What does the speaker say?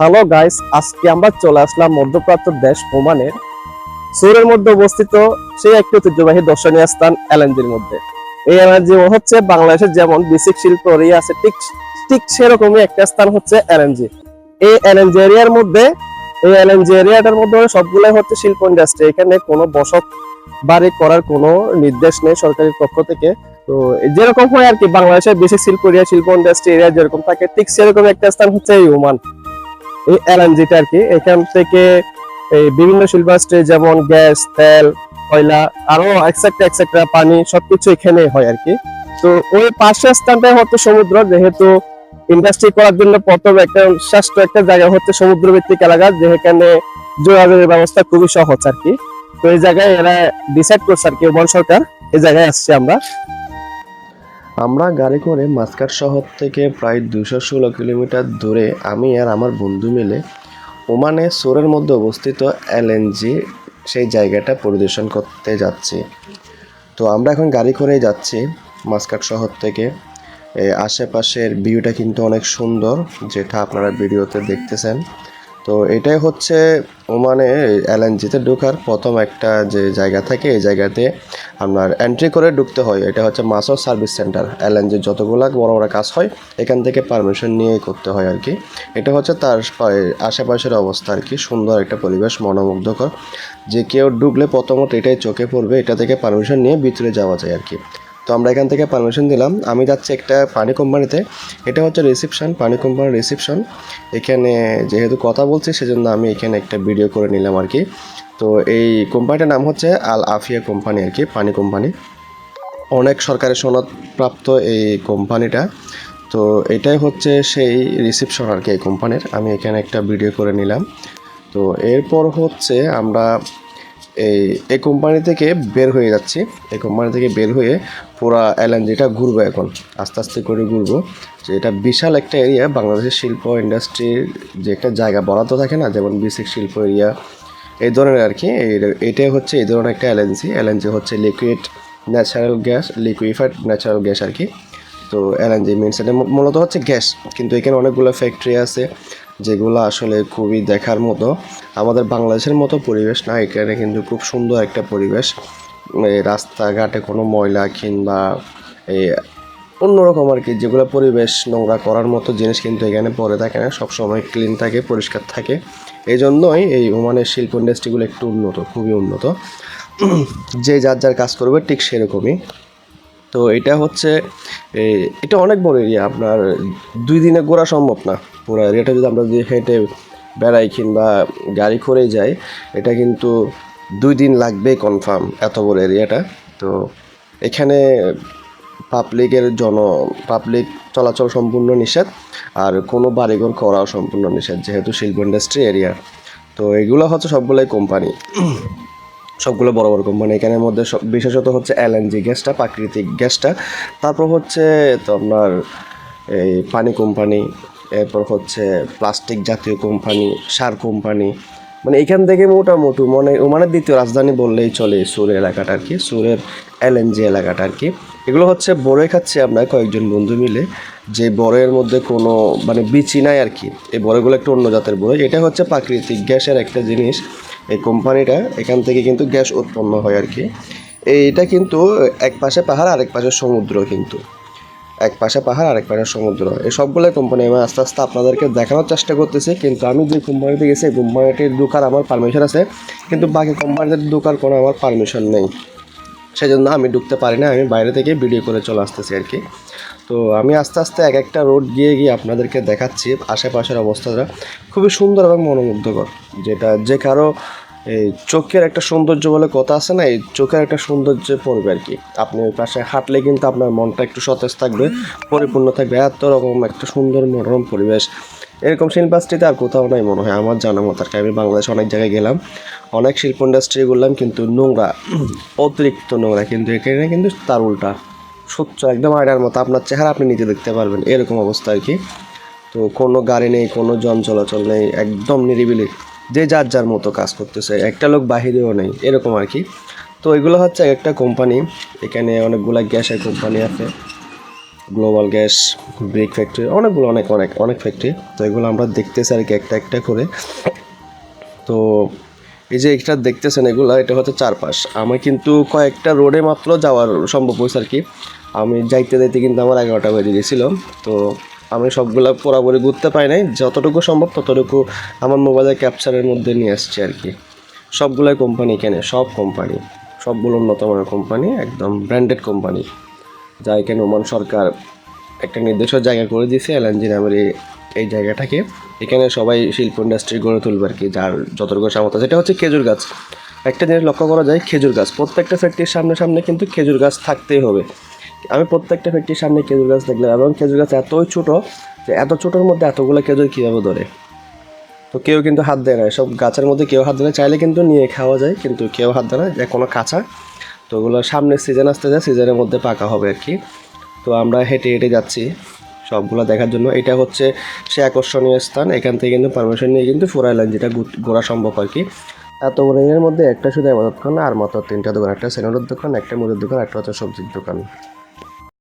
Hello guys, আজকে আমরা চলে আসলাম মধ্যপ্রাচ্য দেশ ওমানের সৌরের মধ্যে অবস্থিত সেই একটি ঐতিহ্যবাহী দর্শনীয় স্থান এলএনজির মধ্যে। এই এলএনজি হচ্ছে বাংলাদেশের যেমন বেসিক শিল্প এরিয়া আছে, ঠিক ঠিক সেরকমই একটা স্থান হচ্ছে এলএনজি। এই এলএনজি এরিয়ার মধ্যে এই এলএনজি এরিয়াটার মধ্যে সবগুলাই হচ্ছে শিল্প ইন্ডাস্ট্রি। এখানে কোনো বসত বাড়ি করার কোনো নির্দেশ নেই সরকারের পক্ষ থেকে। তো যেরকম হয় আর কি, বাংলাদেশের বেসিক শিল্প এরিয়া, শিল্প ইন্ডাস্ট্রি এরিয়া যেরকম থাকে, ঠিক সেরকম একটা স্থান হচ্ছে এই ওমান, এই এলএনজিটা আর কি। এখান থেকে এই বিভিন্ন শিল্পাস্ট্রি যেমন গ্যাস, তেল, কয়লা, আরো এক্সেট্রা এক্সেট্রা, পানি, সবকিছু এখানে হয় আর কি। তো ওই পাশের স্থানটাই হচ্ছে সমুদ্র, যেহেতু ইন্ডাস্ট্রি করার জন্য প্রথম একটা শ্রেষ্ঠ একটা জায়গা হচ্ছে সমুদ্র ভিত্তিক এলাকা, যেখানে যোগাযোগের ব্যবস্থা খুবই সহজ আর কি। তো এই জায়গায় এরা ডিসাইড করছে আর কি, ওমান সরকার এই জায়গায় আসছে। আমরা গাড়ি করে মাস্কাট শহর থেকে প্রায় 216 কিলোমিটার দূরে আমি আর আমার বন্ধু মিলে ওমানে সোরের মধ্যে অবস্থিত এলএনজি সেই জায়গাটা পরিদর্শন করতে যাচ্ছি। তো আমরা এখন গাড়ি করেই যাচ্ছি মাস্কাট শহর থেকে। আশেপাশের ভিউটা কিন্তু অনেক সুন্দর, যেটা আপনারা ভিডিওতে দেখতেছেন। তো এটাই হচ্ছে ওমানে এলএনজিতে ঢোকার প্রথম একটা যে জায়গা থাকে, এই জায়গাতে আপনার এন্ট্রি করে ঢুকতে হয়। এটা হচ্ছে মাসো সার্ভিস সেন্টার। এলএনজির যতগুলো বড় বড় কাজ হয় এখান থেকে পারমিশন নিয়ে করতে হয় আর কি। এটা হচ্ছে তার আশেপাশের অবস্থা আর কি। সুন্দর একটা পরিবেশ, মনোমুগ্ধকর। যে কেউ ঢুকলে প্রথমত এটাই চোখে পড়বে, এটা থেকে পারমিশন নিয়ে ভিতরে যাওয়া যায় আর কি। তো আমরা এখান থেকে পারমিশন দিলাম। আমি যাচ্ছি একটা পানি কোম্পানিতে। এটা হচ্ছে রিসেপশন, পানি কোম্পানির রিসেপশন। এখানে যেহেতু কথা বলছি সেজন্য আমি এখানে একটা ভিডিও করে নিলাম আর কি। তো এই কোম্পানিটার নাম হচ্ছে আল আফিয়া কোম্পানি আর কি, পানি কোম্পানি। অনেক সরকারি সনদ প্রাপ্ত এই কোম্পানিটা। তো এটাই হচ্ছে সেই রিসেপশন আর কি এই কোম্পানির। আমি এখানে একটা ভিডিও করে নিলাম। তো এরপর হচ্ছে আমরা এই কোম্পানি থেকে বের হয়ে যাচ্ছি। এই কোম্পানি থেকে বের হয়ে পুরা এলএনজিটা ঘুরবো এখন, আস্তে আস্তে করে ঘুরবো। যে এটা বিশাল একটা এরিয়া, বাংলাদেশের শিল্প ইন্ডাস্ট্রির যে একটা জায়গা বরাদ্দ থাকে না, যেমন বেসিক শিল্প এরিয়া এই ধরনের আর কি। এইটাই হচ্ছে এই ধরনের একটা এলএনজি। এলএনজি হচ্ছে liquid natural gas, liquefied natural gas আর কি। তো এলএনজি মিনস এটা মূলত হচ্ছে গ্যাস, কিন্তু এখানে অনেকগুলো ফ্যাক্টরি আছে যেগুলো আসলে খুবই দেখার মতো। আমাদের বাংলাদেশের মতো পরিবেশ না, এখানে কিন্তু খুব সুন্দর একটা পরিবেশ। রাস্তাঘাটে কোনো ময়লা কিংবা এই অন্যরকম আর কি, যেগুলো পরিবেশ নোংরা করার মতো জিনিস কিন্তু এখানে পড়ে থাকে না, সবসময় ক্লিন থাকে, পরিষ্কার থাকে। এই জন্যই এই ওমানের শিল্প ইন্ডাস্ট্রিগুলো একটু উন্নত, খুবই উন্নত। যে যার যার কাজ করবে ঠিক সেরকমই। তো এটা হচ্ছে এটা অনেক বড় এরিয়া, আপনার 2 দিনে ঘোরা সম্ভব না পুরো এরিয়াটা। যদি আমরা যদি হেঁটে বেড়াই কিংবা গাড়ি করে যাই, এটা কিন্তু 2 দিন লাগবে কনফার্ম, এত বড় এরিয়াটা। তো এখানে পাবলিক চলাচল সম্পূর্ণ নিষেধ, আর কোনো বাড়িঘর করাও সম্পূর্ণ নিষেধ, যেহেতু শিল্প ইন্ডাস্ট্রি এরিয়া। তো এগুলো হচ্ছে সবগুলোই কোম্পানি, সবগুলো বড় বড় কোম্পানি। এখানের মধ্যে বিশেষত হচ্ছে এলএনজি গ্যাসটা, প্রাকৃতিক গ্যাসটা। তারপর হচ্ছে তো আপনার এই পানি কোম্পানি, এরপর হচ্ছে প্লাস্টিক জাতীয় কোম্পানি, সার কোম্পানি। মানে এখান থেকে মোটামুটি ওমানের দ্বিতীয় রাজধানী বললেই চলে সুর এলাকাটা আর কি, সুরের এলএনজি এলাকাটা আর কি। এগুলো হচ্ছে বড়ই খাচ্ছি আমরা কয়েকজন বন্ধু মিলে। যে বড়ের মধ্যে কোনো মানে বিচি নাই আর কি, এই বড়গুলো একটু অন্য জাতের বড়। এটা হচ্ছে প্রাকৃতিক গ্যাসের একটা জিনিস। এই কোম্পানিটা এখান থেকে কিন্তু গ্যাস উৎপন্ন হয় আর কি। এইটা কিন্তু এক পাশে পাহাড়, আরেক পাশে সমুদ্র, কিন্তু এক পাশে পাহাড় আরেক পাশে সমুদ্র। এই সবগুলোই কোম্পানি আমি আস্তে আস্তে আপনাদেরকে দেখানোর চেষ্টা করতেছি। কিন্তু আমি যে কোম্পানিতে গেছি এই কোম্পানিটির ঢোকার আমার পারমিশন আছে, কিন্তু বাকি কোম্পানিতে ঢোকার কোনো আমার পারমিশন নেই, সেজন্য আমি ঢুকতে পারি না। আমি বাইরে থেকে ভিডিও করে চলে আসতেছি আর কি। তো আমি আস্তে আস্তে এক একটা রোড গিয়ে আপনাদেরকে দেখাচ্ছি আশেপাশের অবস্থাটা। খুবই সুন্দর এবং মনোমুগ্ধকর, যেটা যে কারো এই চোখের একটা সৌন্দর্য বলে কথা আছে না, এই চোখের একটা সৌন্দর্য পড়বে আর কি। আপনি ওই পাশে হাঁটলে কিন্তু আপনার মনটা একটু সতেজ থাকবে, পরিপূর্ণ থাকবে। এত রকম একটা সুন্দর মনোরম পরিবেশ এরকম শিল্পাস্ট্রিতে আর কোথাও নাই মনে হয় আমার জানা মতো আর কি। আমি বাংলাদেশে অনেক জায়গায় গেলাম, অনেক শিল্প ইন্ডাস্ট্রি ঘুরলাম, কিন্তু নোংরা, অতিরিক্ত নোংরা। কিন্তু এখানে কিন্তু তার উল্টা, স্বচ্ছ একদম আয়নার মতো, আপনার চেহারা আপনি নিজে দেখতে পারবেন, এরকম অবস্থা আর কি। তো কোনো গাড়ি নেই, কোনো জন চলাচল নেই, একদম নিরিবিলি, যে যার যার মতো কাজ করতেছে, একটা লোক বাহিরেও নেই, এরকম আর কি। তো এগুলো হচ্ছে একটা কোম্পানি। এখানে অনেকগুলা গ্যাসের কোম্পানি আছে, গ্লোবাল গ্যাস, ব্রিক ফ্যাক্টরি, অনেকগুলো অনেক অনেক অনেক ফ্যাক্টরি। তো এগুলো আমরা দেখতেছি আর কি একটা একটা করে। তো এই যে এটা দেখতেছেন এগুলা, এটা হচ্ছে চারপাশ। আমি কিন্তু কয়েকটা রোডে মাত্র যাওয়ার সম্ভব হয়েছে আর কি। আমি যাইতে যাইতে কিন্তু আমার 11টা বেজে গেছিলো। তো আমি সবগুলা পুরোপুরি ঘুরতে পাই নাই, যতটুকু সম্ভব ততটুকু আমার মোবাইলের ক্যাপচারের মধ্যে নিয়ে আসছি আর কি। সবগুলাই কোম্পানি কেনে, সব কোম্পানি, সবগুলো উন্নত মানের কোম্পানি, একদম ব্র্যান্ডেড কোম্পানি, যা এখানে ওমান সরকার একটা নির্দিষ্ট জায়গা করে দিয়েছে এলএনজি নামের এই জায়গাটাকে। এখানে সবাই শিল্প ইন্ডাস্ট্রি গড়ে তুলবে আর কি, যার যতটুকু সামর্থ্য। যেটা হচ্ছে খেজুর গাছ। একটা জিনিস লক্ষ্য করা যায়, খেজুর গাছ প্রত্যেকটা ফ্যাক্টরির সামনে সামনে কিন্তু খেজুর গাছ থাকতেই হবে। আমি প্রত্যেকটা ফ্যাক্টরির সামনে খেজুর গাছ দেখলাম, এবং খেজুর গাছ এতই ছোটো যে এত ছোটোর মধ্যে এতগুলো খেজুর কীভাবে ধরে। তো কেউ কিন্তু হাত দেয় না, সব গাছের মধ্যে কেউ হাত দেয় না, চাইলে কিন্তু নিয়ে খাওয়া যায়, কিন্তু কেউ হাত দেয় না, যে কোনো কাঁচা। তো ওগুলো সামনে সিজন আসতে যায়, সিজনের মধ্যে পাকা হবে আর কি। তো আমরা হেঁটে হেঁটে যাচ্ছি সবগুলো দেখার জন্য। এটা হচ্ছে সে আকর্ষণীয় স্থান, এখান থেকে কিন্তু পারমিশন নিয়ে কিন্তু ফুরাই লাইন যেটা ঘোরা সম্ভব আর কি। এত বড় এর মধ্যে একটা শুধু আমাদের দোকান, আর মাত্র 3টা দোকান, একটা সেনারের দোকান, একটা মুদির দোকান, একটা হচ্ছে সবজির দোকান।